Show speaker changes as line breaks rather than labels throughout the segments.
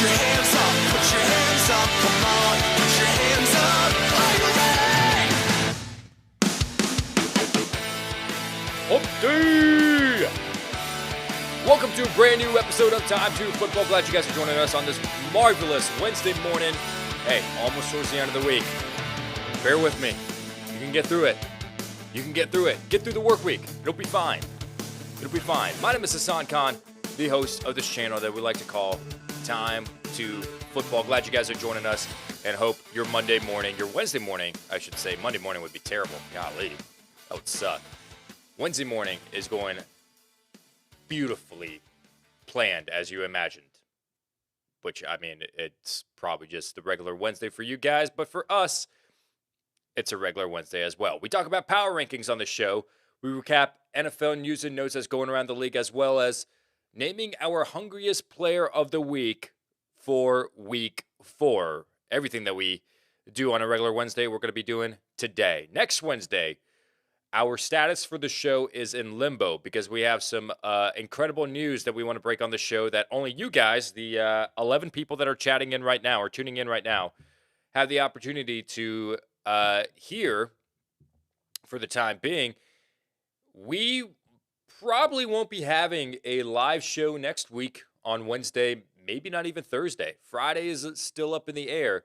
your hands up, put your hands up, come on, put your hands up. Are you ready?
Update! Welcome to a brand new episode of Time2Football. Glad you guys are joining us on this marvelous Wednesday morning. Hey, almost towards the end of the week. Bear with me. You can get through it. You can get through it. Get through the work week. It'll be fine. It'll be fine. My name is Hassan Khan, the host of this channel that we like to call Time2Football. Glad you guys are joining us and hope your Monday morning, your Wednesday morning, I should say. Monday morning would be terrible. Golly, that would suck. Wednesday morning is going beautifully planned as you imagined. Which, I mean, it's probably just the regular Wednesday for you guys, but for us, it's a regular Wednesday as well. We talk about power rankings on the show. We recap NFL news and notes that's going around the league, as well as naming our hungriest player of the week for week 4. Everything that we do on a regular Wednesday, we're going to be doing today. Next Wednesday, our status for the show is in limbo because we have some incredible news that we want to break on the show that only you guys, the 11 people that are chatting in right now or tuning in right now, have the opportunity to hear for the time being. We probably won't be having a live show next week on Wednesday, maybe not even Thursday. Friday is still up in the air.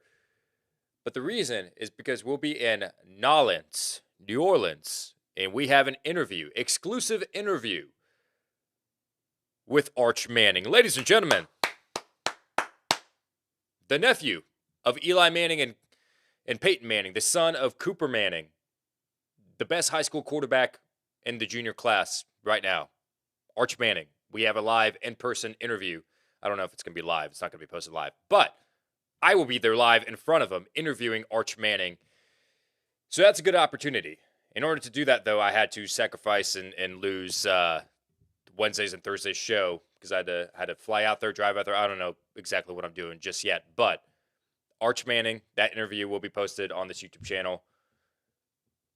But the reason is because we'll be in Nolens, New Orleans, and we have an interview, exclusive interview with Arch Manning. Ladies and gentlemen, the nephew of Eli Manning and Peyton Manning, the son of Cooper Manning, the best high school quarterback in the junior class right now, Arch Manning. We have a live in-person interview. I don't know if it's going to be live. It's not going to be posted live. But I will be there live in front of him interviewing Arch Manning. So that's a good opportunity. In order to do that, though, I had to sacrifice and lose Wednesdays and Thursdays show because I had to fly out there, drive out there. I don't know exactly what I'm doing just yet. But Arch Manning, that interview will be posted on this YouTube channel.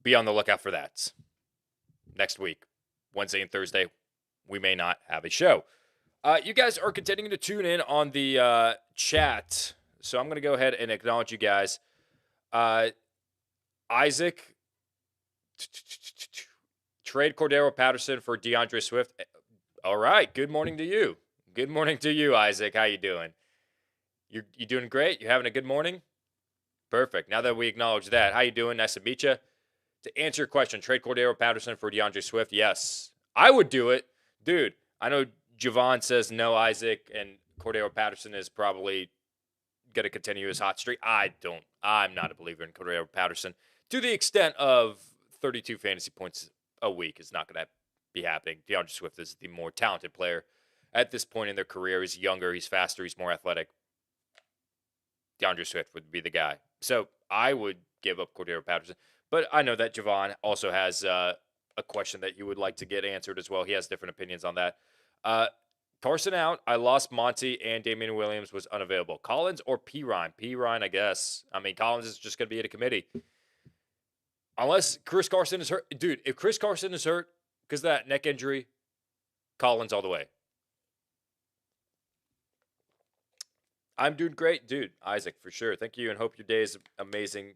Be on the lookout for that. Next week, Wednesday and Thursday, we may not have a show. You guys are continuing to tune in on the chat, so I'm going to go ahead and acknowledge you guys. Isaac, trade Cordero Patterson for DeAndre Swift. All right, good morning to you. Good morning to you, Isaac. How you doing? You doing great? You having a good morning? Perfect. Now that we acknowledge that, how you doing? Nice to meet you. To answer your question, trade Cordero Patterson for DeAndre Swift. Yes, I would do it. Dude, I know Javon says no, Isaac, and Cordero Patterson is probably going to continue his hot streak. I'm not a believer in Cordero Patterson. To the extent of 32 fantasy points a week is not going to be happening. DeAndre Swift is the more talented player at this point in their career. He's younger, he's faster, he's more athletic. DeAndre Swift would be the guy. So I would give up Cordero Patterson. But I know that Javon also has a question that you would like to get answered as well. He has different opinions on that. Carson out. I lost Monty and Damian Williams was unavailable. Collins or Pirine? Pirine, I guess. I mean, Collins is just going to be at a committee. Unless Chris Carson is hurt. Dude, if Chris Carson is hurt because of that neck injury, Collins all the way. I'm doing great. Dude, Isaac, for sure. Thank you and hope your day is amazing.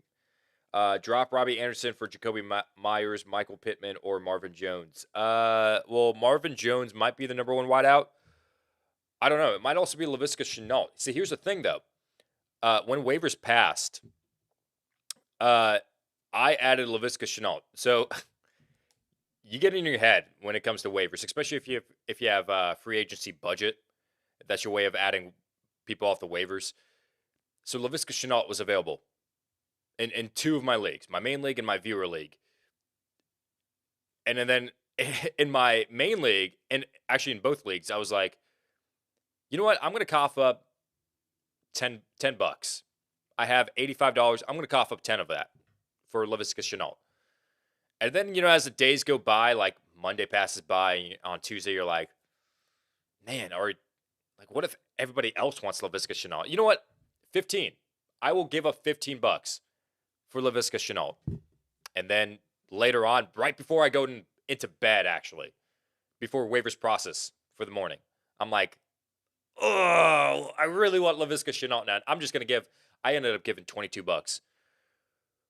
Drop Robbie Anderson for Jacoby Myers, Michael Pittman, or Marvin Jones. Well, Marvin Jones might be the number one wideout. I don't know. It might also be Laviska Shenault. See, here's the thing, though. When waivers passed, I added Laviska Shenault. So you get in your head when it comes to waivers, especially if you have free agency budget. That's your way of adding people off the waivers. So Laviska Shenault was available in 2 of my leagues, my main league and my viewer league. And then in my main league, and actually in both leagues, I was like, you know what? I'm going to cough up $10. I have $85. I'm going to cough up 10 of that for Laviska Shenault. And then, as the days go by, like Monday passes by, and on Tuesday you're like, man, or like, what if everybody else wants Laviska Shenault? You know what? 15. I will give up $15 for Laviska Shenault. And then later on, right before I go into bed, actually, before waivers process for the morning, I'm like, Oh, I really want Laviska Shenault now. I ended up giving $22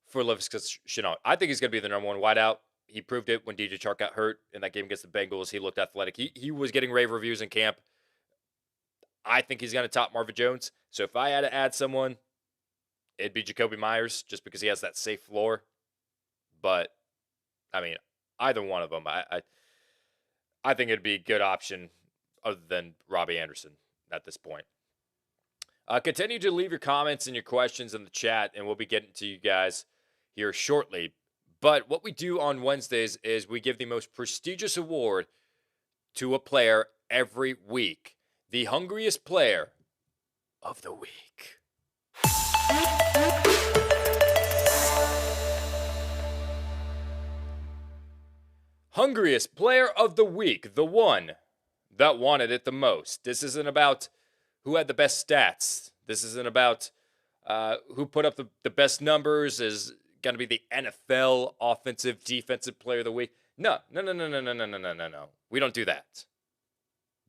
for Laviska Shenault. I think he's going to be the number one wideout. He proved it when DJ Chark got hurt in that game against the Bengals. He looked athletic. He was getting rave reviews in camp. I think he's going to top Marvin Jones. So if I had to add someone, it'd be Jacoby Myers just because he has that safe floor. But, I mean, either one of them, I think it'd be a good option other than Robbie Anderson at this point. Continue to leave your comments and your questions in the chat, and we'll be getting to you guys here shortly. But what we do on Wednesdays is we give the most prestigious award to a player every week. The Hungriest Player of the Week. Hungriest Player of the Week, the one that wanted it the most. This isn't about who had the best stats. This isn't about who put up the best numbers, is going to be the NFL offensive, defensive player of the week. No. We don't do that.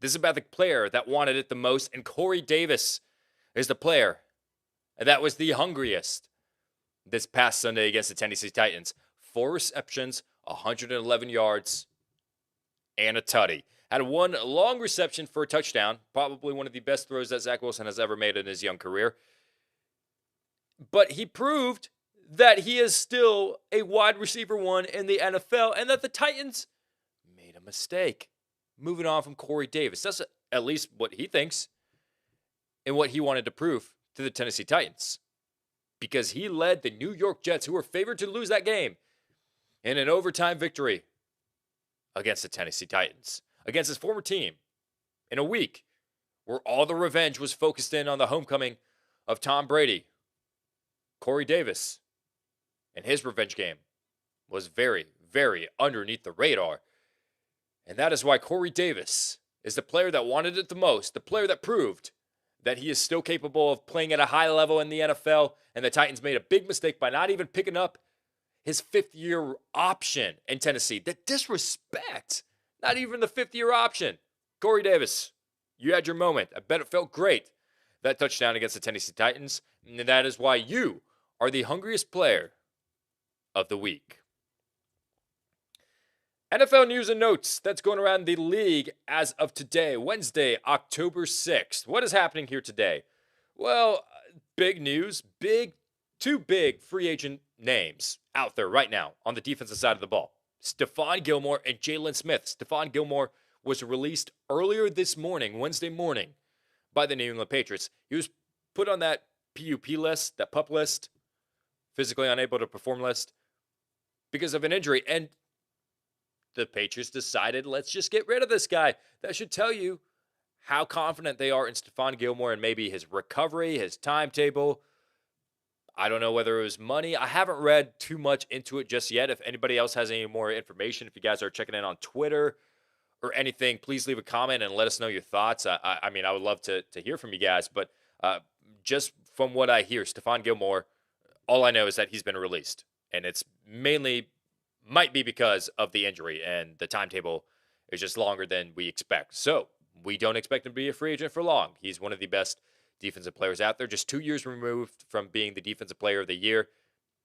This is about the player that wanted it the most, and Corey Davis is the player that was the hungriest this past Sunday against the Tennessee Titans. 4 receptions, 111 yards, and a tutty. Had one long reception for a touchdown, probably one of the best throws that Zach Wilson has ever made in his young career. But he proved that he is still a wide receiver one in the NFL and that the Titans made a mistake moving on from Corey Davis. That's at least what he thinks and what he wanted to prove to the Tennessee Titans. Because he led the New York Jets, who were favored to lose that game, in an overtime victory against the Tennessee Titans, against his former team, in a week where all the revenge was focused in on the homecoming of Tom Brady. Corey Davis and his revenge game was very, very underneath the radar. And that is why Corey Davis is the player that wanted it the most, the player that proved that he is still capable of playing at a high level in the NFL, and the Titans made a big mistake by not even picking up his 5th-year option in Tennessee. The disrespect. Not even the 5th-year option. Corey Davis, you had your moment. I bet it felt great, that touchdown against the Tennessee Titans. And that is why you are the hungriest player of the week. NFL news and notes that's going around the league as of today, Wednesday, October 6th. What is happening here today? Well, big news. Two big free agent names out there right now on the defensive side of the ball. Stephon Gilmore and Jalen Smith. Stephon Gilmore was released earlier this morning, Wednesday morning, by the New England Patriots. He was put on that PUP list, that PUP list, physically unable to perform list, because of an injury. And the Patriots decided, let's just get rid of this guy. That should tell you how confident they are in Stephon Gilmore and maybe his recovery, his timetable. I don't know whether it was money. I haven't read too much into it just yet. If anybody else has any more information, if you guys are checking in on Twitter or anything, please leave a comment and let us know your thoughts. I mean, I would love to hear from you guys. But just from what I hear, Stephon Gilmore, all I know is that he's been released. And it's mainly might be because of the injury, and the timetable is just longer than we expect. So we don't expect him to be a free agent for long. He's one of the best defensive players out there, just 2 years removed from being the defensive player of the year.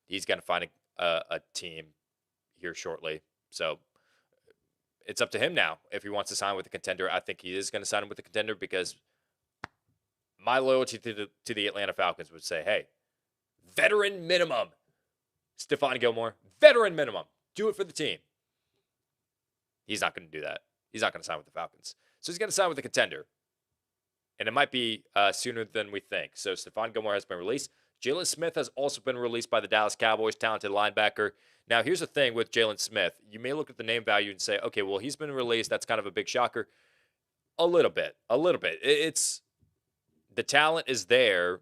He's going to find a team here shortly. So it's up to him now if he wants to sign with a contender. I think he is going to sign with a contender because my loyalty to the Atlanta Falcons would say, hey, veteran minimum. Stephon Gilmore, veteran minimum. Do it for the team. He's not going to do that. He's not going to sign with the Falcons. So he's going to sign with a contender. And it might be sooner than we think. So Stephon Gilmore has been released. Jalen Smith has also been released by the Dallas Cowboys, talented linebacker. Now, here's the thing with Jalen Smith. You may look at the name value and say, okay, well, he's been released. That's kind of a big shocker. A little bit. It's the talent is there,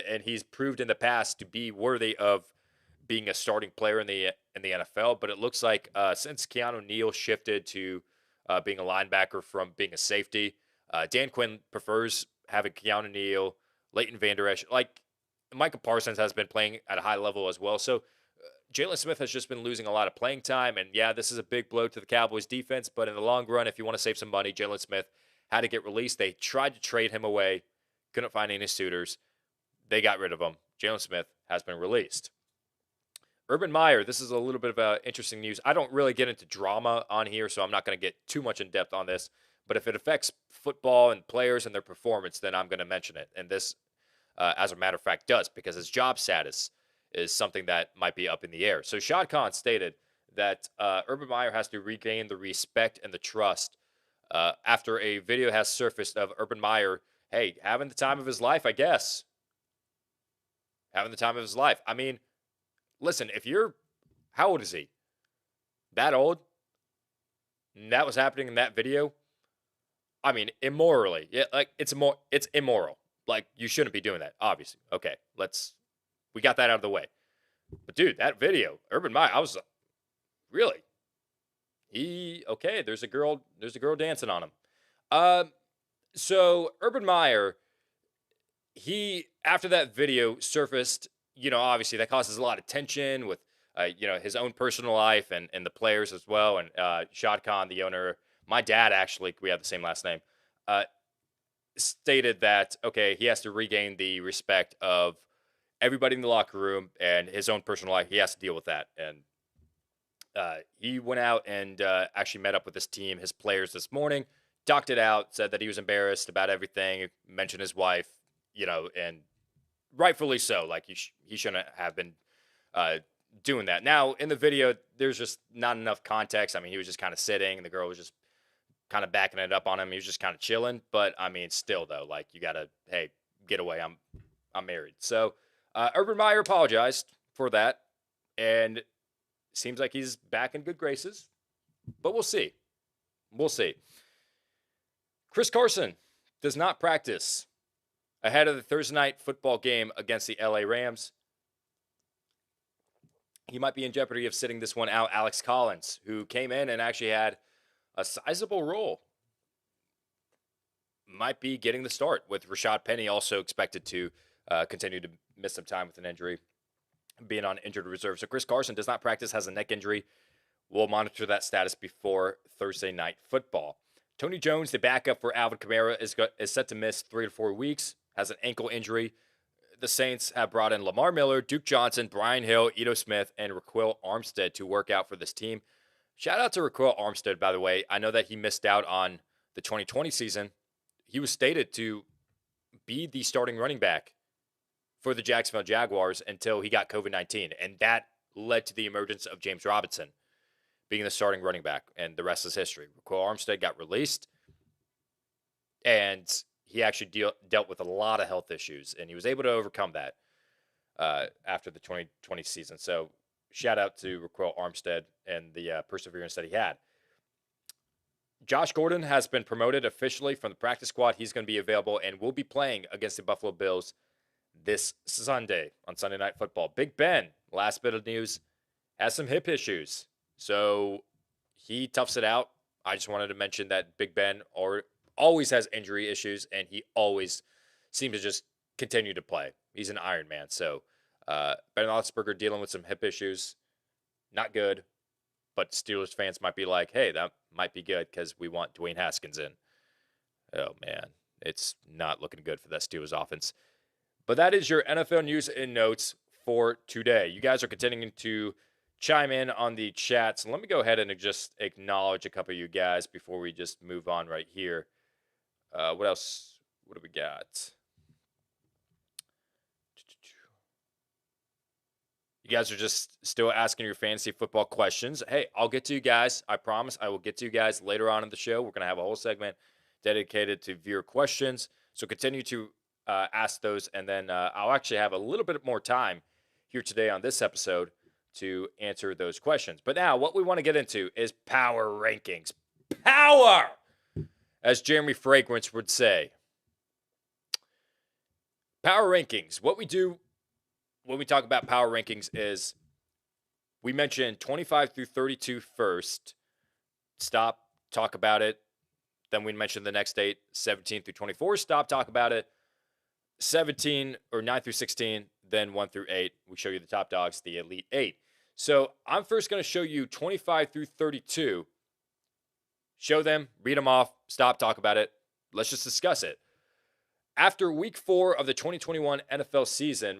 and he's proved in the past to be worthy of being a starting player in the NFL. But it looks like since Keanu Neal shifted to being a linebacker from being a safety, Dan Quinn prefers having Keanu Neal, Leighton Vander Esch. Like, Micah Parsons has been playing at a high level as well. So Jalen Smith has just been losing a lot of playing time. And, yeah, this is a big blow to the Cowboys defense. But in the long run, if you want to save some money, Jalen Smith had to get released. They tried to trade him away, couldn't find any suitors. They got rid of him. Jalen Smith has been released. Urban Meyer, this is a little bit of interesting news. I don't really get into drama on here, so I'm not going to get too much in depth on this. But if it affects football and players and their performance, then I'm going to mention it. And this, as a matter of fact, does, because his job status is something that might be up in the air. So Shad Khan stated that Urban Meyer has to regain the respect and the trust after a video has surfaced of Urban Meyer, hey, having the time of his life, I guess. Having the time of his life. I mean, listen, how old is he? That old? And that was happening in that video? I mean, immorally. Yeah, like, it's immoral. Like, you shouldn't be doing that, obviously. Okay, we got that out of the way. But, dude, that video, Urban Meyer, I was, really? There's a girl dancing on him. So, Urban Meyer, after that video surfaced, obviously that causes a lot of tension with, his own personal life and the players as well. And Shad Khan, the owner, my dad, actually, we have the same last name, stated that, okay, he has to regain the respect of everybody in the locker room and his own personal life. He has to deal with that. And he went out and actually met up with his team, his players this morning, docked it out, said that he was embarrassed about everything, mentioned his wife, and rightfully so. Like, he shouldn't have been doing that. Now, in the video, there's just not enough context. I mean, he was just kind of sitting, and the girl was just kind of backing it up on him. He was just kind of chilling. But, I mean, still, though, like, you got to, hey, get away. I'm married. So, Urban Meyer apologized for that, and seems like he's back in good graces. But we'll see. We'll see. Chris Carson does not practice ahead of the Thursday night football game against the LA Rams. He might be in jeopardy of sitting this one out. Alex Collins, who came in and actually had a sizable role, might be getting the start, with Rashad Penny also expected to continue to miss some time with an injury, being on injured reserve. So Chris Carson does not practice, has a neck injury. We'll monitor that status before Thursday night football. Tony Jones, the backup for Alvin Kamara, is set to miss 3 to 4 weeks, has an ankle injury. The Saints have brought in Lamar Miller, Duke Johnson, Brian Hill, Ito Smith, and Raquel Armstead to work out for this team. Shout out to Raquel Armstead, by the way. I know that he missed out on the 2020 season. He was stated to be the starting running back for the Jacksonville Jaguars until he got COVID-19, and that led to the emergence of James Robinson being the starting running back, and the rest is history. Raquel Armstead got released, and he actually dealt with a lot of health issues, and he was able to overcome that after the 2020 season. So shout out to Raquel Armstead and the perseverance that he had. Josh Gordon has been promoted officially from the practice squad. He's going to be available and will be playing against the Buffalo Bills this Sunday on Sunday Night Football. Big Ben, last bit of news, has some hip issues. So he toughs it out. I just wanted to mention that Big Ben always has injury issues, and he always seems to just continue to play. He's an Iron Man. So Ben Roethlisberger dealing with some hip issues. Not good. But Steelers fans might be like, hey, that might be good because we want Dwayne Haskins in. Oh, man. It's not looking good for that Steelers offense. But that is your NFL news and notes for today. You guys are continuing to chime in on the chat. So let me go ahead and just acknowledge a couple of you guys before we just move on right here. What else? What do we got? You guys are just still asking your fantasy football questions. Hey, I'll get to you guys. I promise I will get to you guys later on in the show. We're going to have a whole segment dedicated to viewer questions. So continue to ask those, and then I'll actually have a little bit more time here today on this episode to answer those questions. But now what we want to get into is power rankings. Power! As Jeremy Fragrance would say. Power rankings. What we do when we talk about power rankings is we mention 25 through 32 first. Stop, talk about it. Then we mention the next 8, 17 through 24. Stop, talk about it. 17 or 9 through 16, then 1 through 8. We show you the top dogs, the Elite 8. So I'm first going to show you 25 through 32. Show them, read them off, stop, talk about it. let's just discuss it. After week 4 of the 2021 NFL season,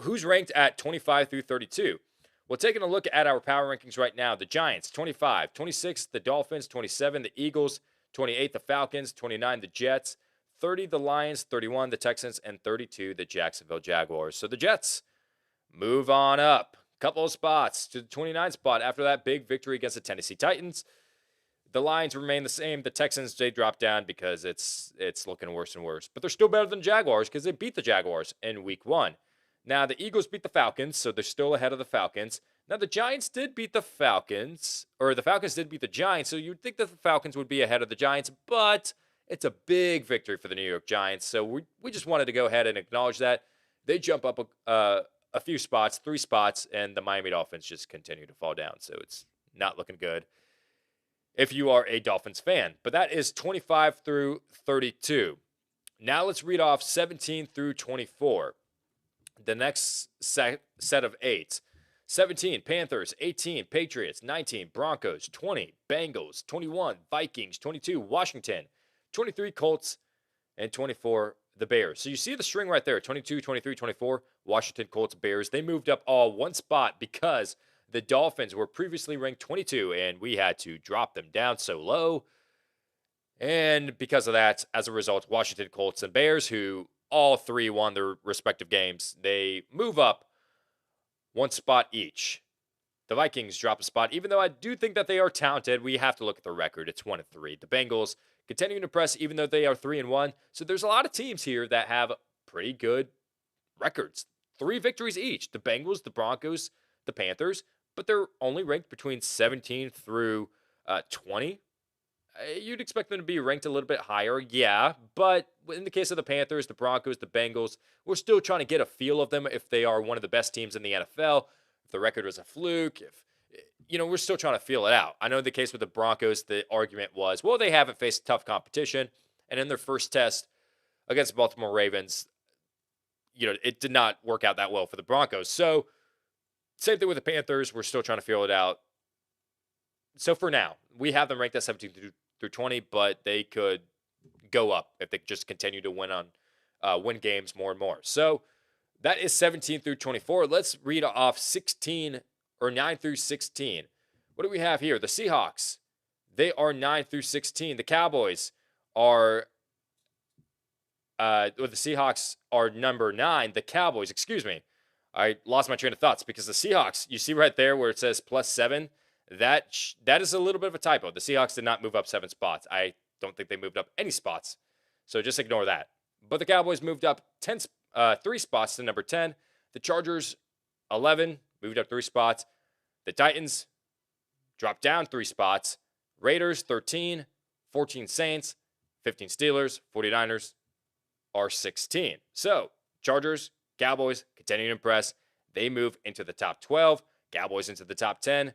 who's ranked at 25 through 32? Well, taking a look at our power rankings right now, the Giants, 25, 26, the Dolphins, 27, the Eagles, 28, the Falcons, 29, the Jets, 30, the Lions, 31, the Texans, and 32, the Jacksonville Jaguars. So the Jets move on up a couple of spots to the 29th spot after that big victory against the Tennessee Titans. The Lions remain the same. The Texans, they drop down because it's looking worse and worse. But they're still better than the Jaguars because they beat the Jaguars in week 1. Now, the Eagles beat the Falcons, so they're still ahead of the Falcons. Now, the Giants did beat the Falcons, or the Falcons did beat the Giants, so you'd think that the Falcons would be ahead of the Giants, but it's a big victory for the New York Giants, so we just wanted to go ahead and acknowledge that. They jump up a few spots, 3 spots, and the Miami Dolphins just continue to fall down, so it's not looking good if you are a Dolphins fan. But that is 25 through 32. Now let's read off 17 through 24. The next set of 8. 17, Panthers. 18, Patriots. 19, Broncos. 20, Bengals. 21, Vikings. 22, Washington. 23, Colts. And 24, the Bears. So you see the string right there. 22, 23, 24, Washington, Colts, Bears. They moved up all 1 spot because the Dolphins were previously ranked 22, and we had to drop them down so low. And because of that, as a result, Washington, Colts, and Bears, who all 3 won their respective games, they move up 1 spot each. The Vikings drop a spot, even though I do think that they are talented. We have to look at the record. It's 1-3. The Bengals continuing to press, even though they are 3-1. So there's a lot of teams here that have pretty good records. 3 victories each. The Bengals, the Broncos, the Panthers. But they're only ranked between 17 through 20. You'd expect them to be ranked a little bit higher, yeah. But in the case of the Panthers, the Broncos, the Bengals, we're still trying to get a feel of them if they are one of the best teams in the NFL, if the record was a fluke, we're still trying to feel it out. I know in the case with the Broncos, the argument was, well, they haven't faced tough competition. And in their first test against the Baltimore Ravens, it did not work out that well for the Broncos. So same thing with the Panthers. We're still trying to feel it out. So for now, we have them ranked at 17 through 20, but they could go up if they just continue to win games more and more. So that is 17 through 24. Let's read off 9 through 16. What do we have here? The Seahawks, they are 9 through 16. The Cowboys are the Seahawks are number 9. The Cowboys, I lost my train of thoughts because the Seahawks, you see right there where it says +7, that is a little bit of a typo. The Seahawks did not move up 7 spots. I don't think they moved up any spots, so just ignore that. But the Cowboys moved up 3 spots to number 10. The Chargers, 11, moved up 3 spots. The Titans dropped down 3 spots. Raiders, 13, 14 Saints, 15 Steelers, 49ers are 16. So Chargers, Cowboys continue to impress. They move into the top 12. Cowboys into the top 10.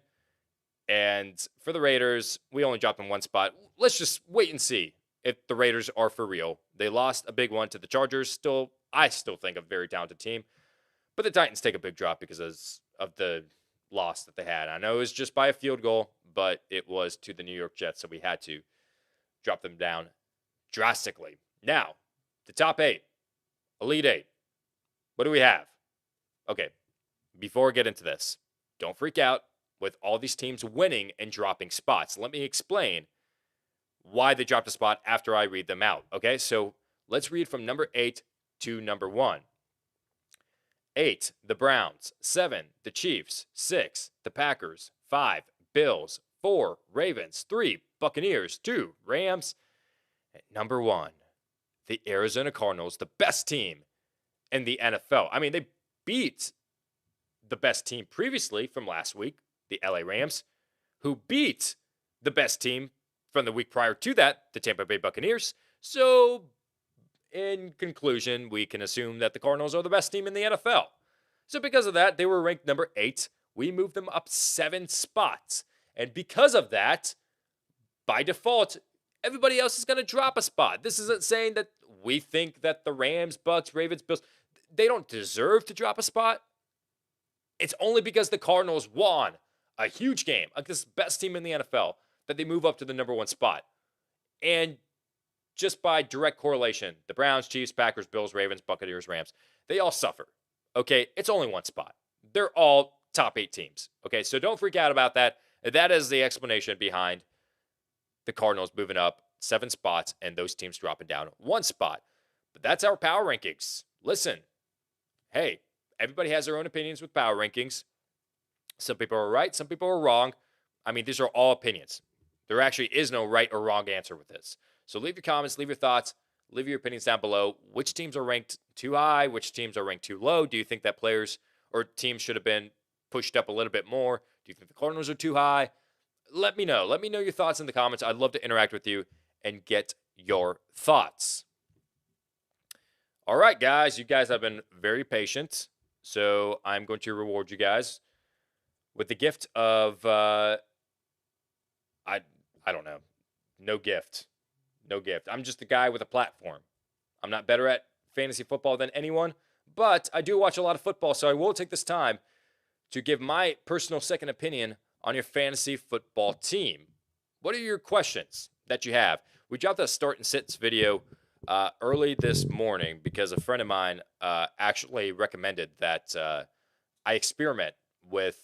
And for the Raiders, we only dropped them 1 spot. Let's just wait and see if the Raiders are for real. They lost a big one to the Chargers. I still think a very talented team. But the Titans take a big drop because of the loss that they had. I know it was just by a field goal, but it was to the New York Jets, so we had to drop them down drastically. Now, the top 8, Elite 8. What do we have? Okay, before I get into this, don't freak out with all these teams winning and dropping spots. Let me explain why they dropped a spot after I read them out. Okay, so let's read from number 8 to number 1. 8, the Browns. 7, the Chiefs. 6, the Packers. 5, Bills. 4, Ravens. 3, Buccaneers. 2, Rams. And number 1, the Arizona Cardinals, the best team in the NFL. I mean, they beat the best team previously from last week, the LA Rams, who beat the best team from the week prior to that, the Tampa Bay Buccaneers. So, in conclusion, we can assume that the Cardinals are the best team in the NFL. So because of that, they were ranked number 8. We moved them up 7 spots. And because of that, by default, everybody else is going to drop a spot. This isn't saying that we think that the Rams, Bucks, Ravens, Bills, they don't deserve to drop a spot. It's only because the Cardinals won a huge game against the best team in the NFL that they move up to the number 1 spot. And just by direct correlation, the Browns, Chiefs, Packers, Bills, Ravens, Buccaneers, Rams, they all suffer. Okay, it's only one spot. They're all top 8 teams. Okay, so don't freak out about that. That is the explanation behind the Cardinals moving up 7 spots and those teams dropping down 1 spot. But that's our power rankings. Listen, hey, everybody has their own opinions with power rankings. Some people are right, some people are wrong. I mean, these are all opinions. There actually is no right or wrong answer with this. So leave your comments, leave your thoughts, leave your opinions down below. Which teams are ranked too high? Which teams are ranked too low? Do you think that players or teams should have been pushed up a little bit more? Do you think the Cardinals are too high? Let me know. Let me know your thoughts in the comments. I'd love to interact with you and get your thoughts. All right, guys. You guys have been very patient. So I'm going to reward you guys with the gift of, I don't know. No gift. No gift. I'm just a guy with a platform. I'm not better at fantasy football than anyone, but I do watch a lot of football, so I will take this time to give my personal second opinion on your fantasy football team. What are your questions that you have? We dropped a start and sits video early this morning because a friend of mine actually recommended that I experiment with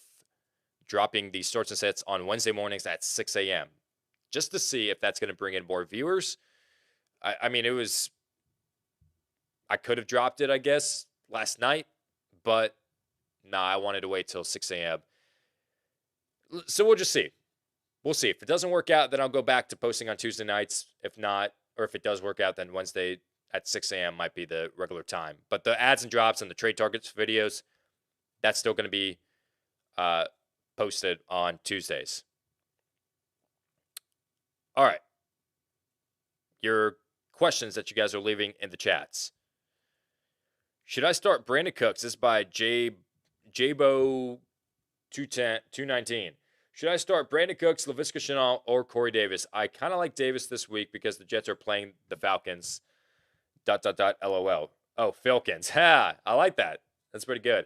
dropping the starts and sits on Wednesday mornings at 6 a.m. just to see if that's going to bring in more viewers. I mean, I could have dropped it, I guess, last night, but I wanted to wait till 6 a.m. So we'll just see. We'll see. If it doesn't work out, then I'll go back to posting on Tuesday nights. If not, or if it does work out, then Wednesday at 6 a.m. might be the regular time. But the ads and drops and the trade targets videos, that's still going to be posted on Tuesdays. All right. Your questions that you guys are leaving in the chats. Should I start Brandon Cooks? This is by Jabo 219. Should I start Brandon Cooks, Laviska Shenault, or Corey Davis? I kind of like Davis this week because the Jets are playing the Falcons. ... LOL. Oh, Falcons. Ha! I like that. That's pretty good.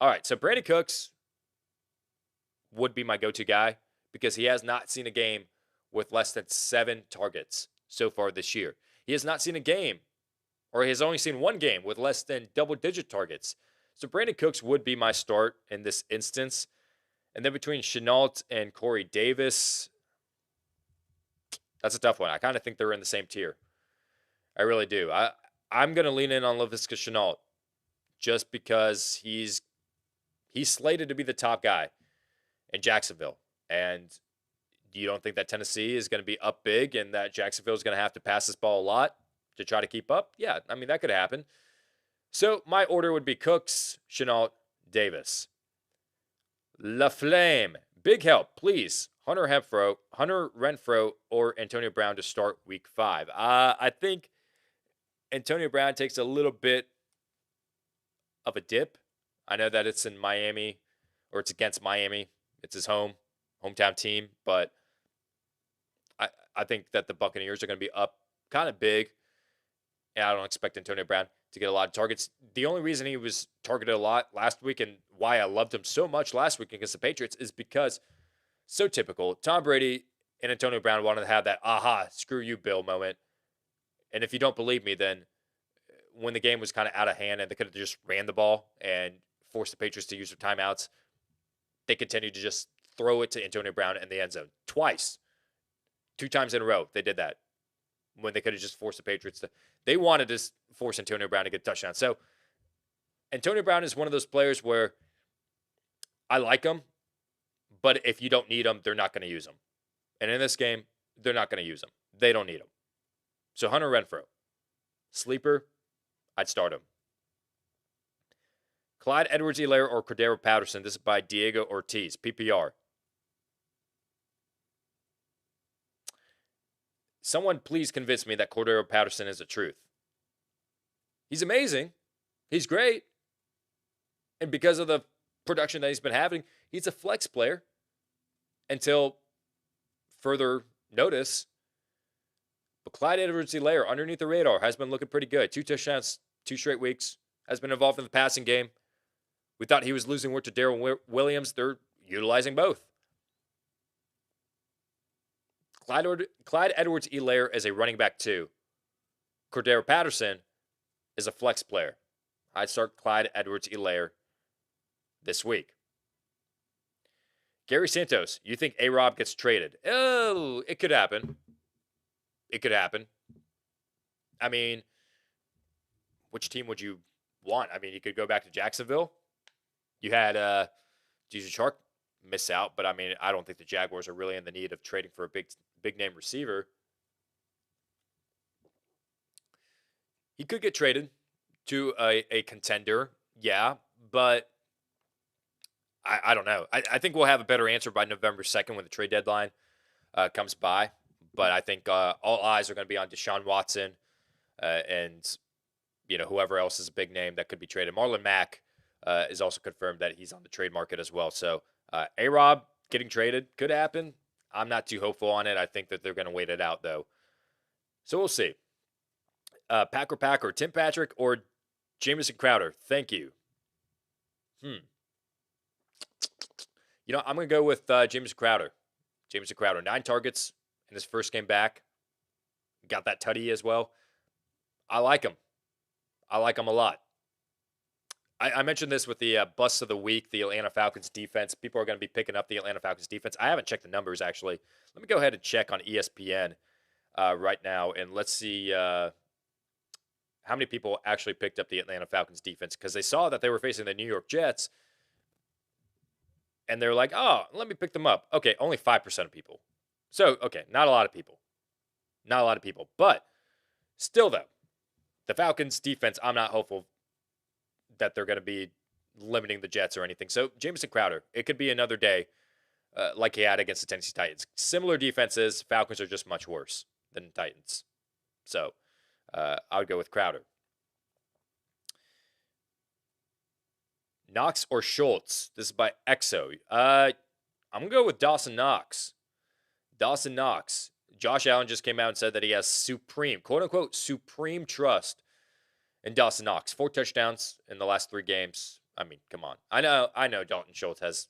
All right, so Brandon Cooks would be my go-to guy because he has not seen a game with less than 7 targets so far this year. He has not seen a game, or he has only seen 1 game with less than double-digit targets. So Brandon Cooks would be my start in this instance. And then between Shenault and Corey Davis, that's a tough one. I kind of think they're in the same tier. I really do. I'm going to lean in on Laviska Shenault just because he's slated to be the top guy in Jacksonville. And you don't think that Tennessee is going to be up big and that Jacksonville is going to have to pass this ball a lot to try to keep up? Yeah, I mean, that could happen. So my order would be Cooks, Shenault, Davis. La Flame. Big help, please. Hunter Renfrow, or Antonio Brown to start week 5. I think Antonio Brown takes a little bit of a dip. I know that it's in Miami, or it's against Miami. It's his hometown team, but I think that the Buccaneers are going to be up kind of big, and I don't expect Antonio Brown to get a lot of targets. The only reason he was targeted a lot last week and why I loved him so much last week against the Patriots is because, so typical, Tom Brady and Antonio Brown wanted to have that aha, screw you, Bill moment. And if you don't believe me, then when the game was kind of out of hand and they could have just ran the ball and forced the Patriots to use their timeouts, they continued to just throw it to Antonio Brown in the end zone. Twice. 2 times in a row, they did that. When they could have just forced the Patriots to. They wanted to force Antonio Brown to get a touchdown. So Antonio Brown is one of those players where I like him, but if you don't need him, they're not going to use him. And in this game, they're not going to use him. They don't need him. So Hunter Renfrow. Sleeper, I'd start him. Clyde Edwards-Helaire or Cordero Patterson. This is by Diego Ortiz, PPR. Someone please convince me that Cordero Patterson is the truth. He's amazing. He's great. And because of the production that he's been having, he's a flex player until further notice. But Clyde Edwards-Helaire, underneath the radar, has been looking pretty good. 2 touchdowns, 2 straight weeks. Has been involved in the passing game. We thought he was losing work to Darrell Williams. They're utilizing both. Clyde Edwards-Helaire is a running back 2. Cordero Patterson is a flex player. I'd start Clyde Edwards-Helaire this week. Gary Santos, you think A-Rob gets traded? Oh, it could happen. It could happen. I mean, which team would you want? I mean, you could go back to Jacksonville. You had DJ Chark miss out, but I mean, I don't think the Jaguars are really in the need of trading for a big name receiver. He could get traded to a contender, yeah, but I don't know. I think we'll have a better answer by November 2nd when the trade deadline comes by. But I think all eyes are going to be on Deshaun Watson and whoever else is a big name that could be traded. Marlon Mack is also confirmed that he's on the trade market as well. So A-Rob getting traded could happen. I'm not too hopeful on it. I think that they're going to wait it out, though. So we'll see. Packer, Tim Patrick, or Jamison Crowder? Thank you. I'm going to go with Jamison Crowder. Jamison Crowder, 9 targets in his first game back. Got that tutty as well. I like him. I like him a lot. I mentioned this with the bust of the week, the Atlanta Falcons defense. People are going to be picking up the Atlanta Falcons defense. I haven't checked the numbers, actually. Let me go ahead and check on ESPN right now, and let's see how many people actually picked up the Atlanta Falcons defense, because they saw that they were facing the New York Jets, and they're like, oh, let me pick them up. Okay, only 5% of people. So, okay, not a lot of people. Not a lot of people. But still, though, the Falcons defense, I'm not hopeful that they're going to be limiting the Jets or anything. So, Jamison Crowder, it could be another day like he had against the Tennessee Titans. Similar defenses, Falcons are just much worse than the Titans. So, I would go with Crowder. Knox or Schultz? This is by Exo. I'm going to go with Dawson Knox. Dawson Knox. Josh Allen just came out and said that he has supreme, quote-unquote, supreme trust in Dawson Knox. 4 touchdowns in the last 3 games. I mean, come on. I know Dalton Schultz has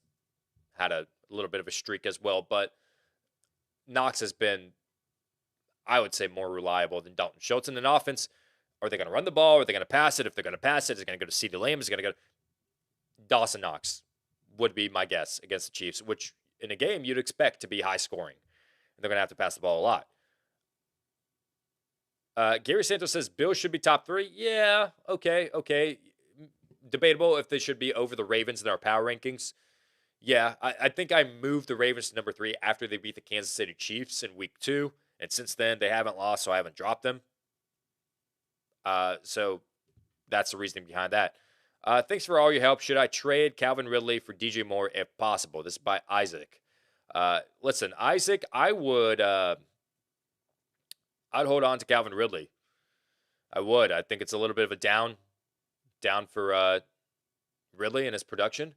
had a little bit of a streak as well, but Knox has been, I would say, more reliable than Dalton Schultz in an offense. Are they going to run the ball? Are they going to pass it? If they're going to pass it, is it going to go to CeeDee Lamb? Is it going to go? Dawson Knox would be my guess against the Chiefs, which in a game you'd expect to be high scoring. They're going to have to pass the ball a lot. Gary Santos says Bills should be top 3. Yeah, okay. Debatable if they should be over the Ravens in our power rankings. Yeah, I think I moved the Ravens to number 3 after they beat the Kansas City Chiefs in week 2. And since then, they haven't lost, so I haven't dropped them. So that's the reasoning behind that. Thanks for all your help. Should I trade Calvin Ridley for DJ Moore if possible? This is by Isaac. Listen, Isaac, I'd hold on to Calvin Ridley. I would. I think it's a little bit of a down for Ridley and his production,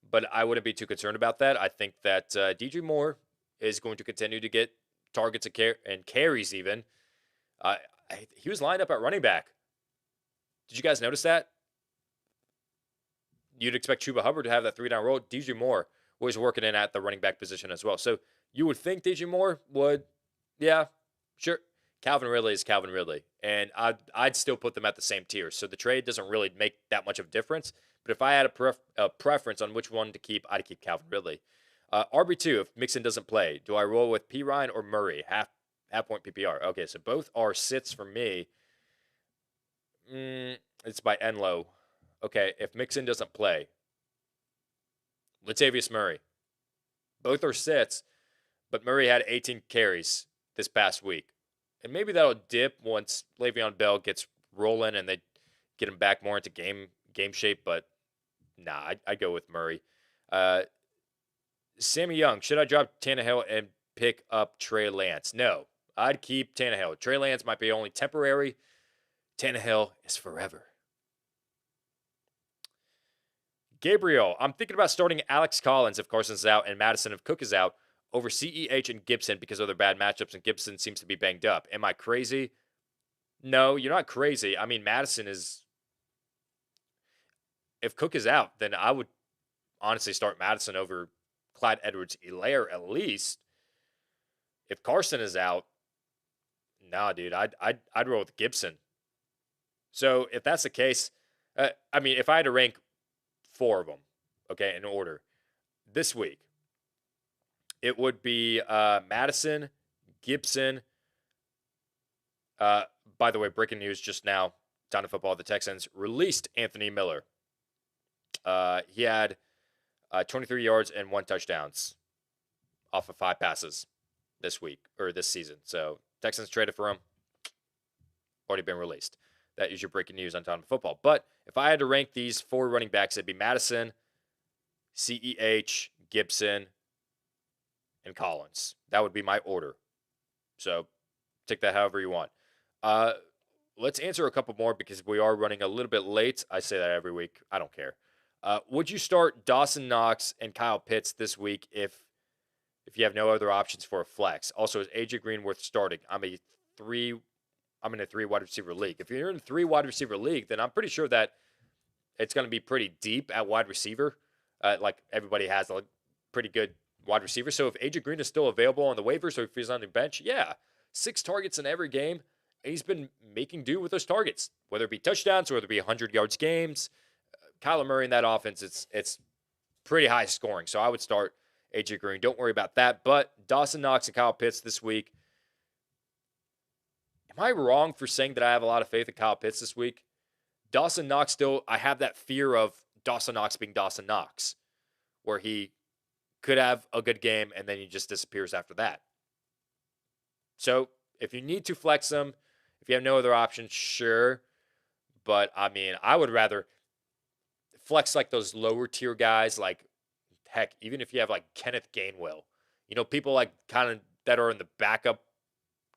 but I wouldn't be too concerned about that. I think that DJ Moore is going to continue to get targets and carries even. He was lined up at running back. Did you guys notice that? You'd expect Chuba Hubbard to have that 3-down role. DJ Moore was working in at the running back position as well. So you would think DJ Moore would, yeah, sure. Calvin Ridley is Calvin Ridley. And I'd still put them at the same tier. So the trade doesn't really make that much of a difference. But if I had a preference on which one to keep, I'd keep Calvin Ridley. RB2, if Mixon doesn't play, do I roll with P. Ryan or Murray? Half point PPR. Okay, so both are sits for me. It's by Enlow. Okay, if Mixon doesn't play, Latavius Murray. Both are sits, but Murray had 18 carries this past week. And maybe that'll dip once Le'Veon Bell gets rolling and they get him back more into game shape, but nah, I'd go with Murray. Sammy Young, should I drop Tannehill and pick up Trey Lance? No, I'd keep Tannehill. Trey Lance might be only temporary. Tannehill is forever. Gabriel, I'm thinking about starting Alex Collins if Carson's out and Madison if Cook is out over CEH and Gibson because of their bad matchups, and Gibson seems to be banged up. Am I crazy? No, you're not crazy. I mean, Madison is... If Cook is out, then I would honestly start Madison over Clyde Edwards-Helaire at least. If Carson is out, nah, dude, I'd roll with Gibson. So if that's the case, if I had to rank 4 of them, okay, in order this week, it would be Madison, Gibson. By the way, breaking news just now, Time2Football, the Texans released Anthony Miller. He had 23 yards and 1 touchdowns off of 5 passes this week or this season. So Texans traded for him. Already been released. That is your breaking news on Time2Football. But if I had to rank these 4 running backs, it'd be Madison, CEH, Gibson, and Collins. That would be my order. So take that however you want. Let's answer a couple more because we are running a little bit late. I say that every week. I don't care. Would you start Dawson Knox and Kyle Pitts this week if you have no other options for a flex? Also, is AJ Green worth starting? I'm in a 3 wide receiver league. If you're in a 3 wide receiver league, then I'm pretty sure that it's going to be pretty deep at wide receiver. Like everybody has a pretty good wide receiver. So if AJ Green is still available on the waivers or if he's on the bench, 6 targets in every game. And he's been making do with those targets, whether it be touchdowns or whether it be 100 yards games. Kyler Murray in that offense, it's pretty high scoring. So I would start AJ Green. Don't worry about that. But Dawson Knox and Kyle Pitts this week. Am I wrong for saying that I have a lot of faith in Kyle Pitts this week? Dawson Knox still, I have that fear of Dawson Knox being Dawson Knox, where he could have a good game and then he just disappears after that. So if you need to flex him, if you have no other options, sure. But, I would rather flex like those lower tier guys, like, heck, even if you have like Kenneth Gainwell. People like kind of that are in the backup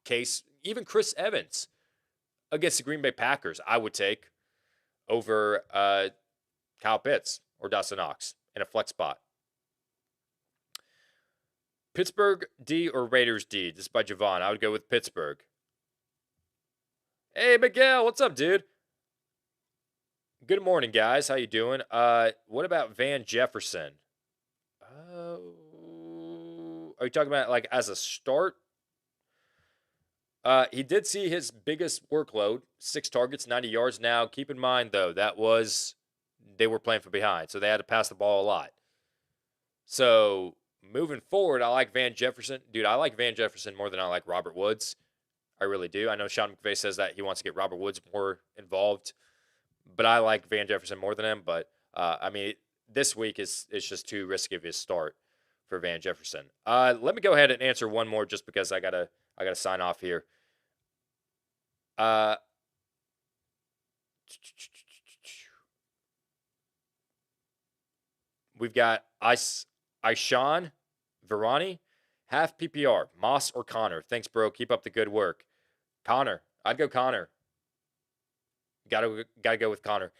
case. Even Chris Evans against the Green Bay Packers, I would take over Kyle Pitts or Dawson Knox in a flex spot. Pittsburgh D or Raiders D? This is by Javon. I would go with Pittsburgh. Hey, Miguel, what's up, dude? Good morning, guys. How you doing? What about Van Jefferson? Are you talking about like as a start? He did see his biggest workload, 6 targets, 90 yards. Now, keep in mind, though, they were playing from behind, so they had to pass the ball a lot. So, moving forward, I like Van Jefferson. Dude, I like Van Jefferson more than I like Robert Woods. I really do. I know Sean McVay says that he wants to get Robert Woods more involved, but I like Van Jefferson more than him. But, this week is just too risky of a start for Van Jefferson. Let me go ahead and answer one more just because I gotta sign off here. We've got Ishan Virani, half PPR, Moss or Connor. Thanks, bro. Keep up the good work. Connor. I'd go Connor. Gotta go with Connor.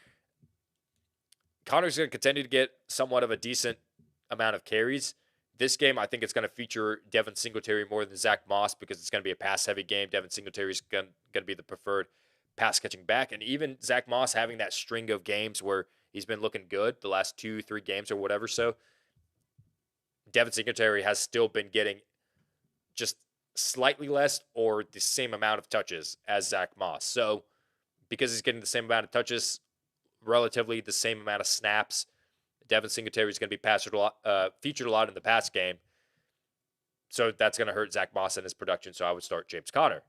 Connor's going to continue to get somewhat of a decent amount of carries. This game, I think it's going to feature Devin Singletary more than Zach Moss because it's going to be a pass-heavy game. Devin Singletary is going to be the preferred pass-catching back. And even Zach Moss having that string of games where he's been looking good the last 2-3 games or whatever. So Devin Singletary has still been getting just slightly less or the same amount of touches as Zach Moss. So because he's getting the same amount of touches, relatively the same amount of snaps, Devin Singletary is going to be featured a lot in the pass game. So that's going to hurt Zach Moss and his production. So I would start James Conner.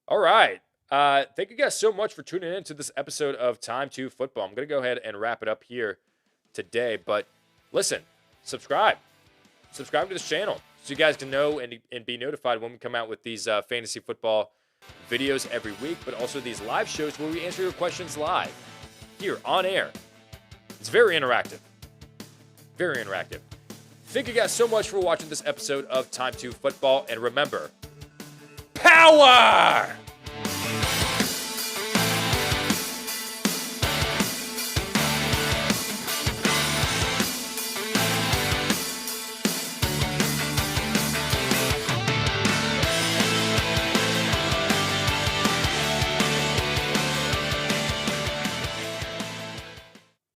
All right. Thank you guys so much for tuning in to this episode of Time2Football. I'm going to go ahead and wrap it up here today. But listen, subscribe. Subscribe to this channel so you guys can know and be notified when we come out with these fantasy football videos every week, but also these live shows where we answer your questions live here on air. It's very interactive. Very interactive. Thank you guys so much for watching this episode of Time2Football. And remember, power!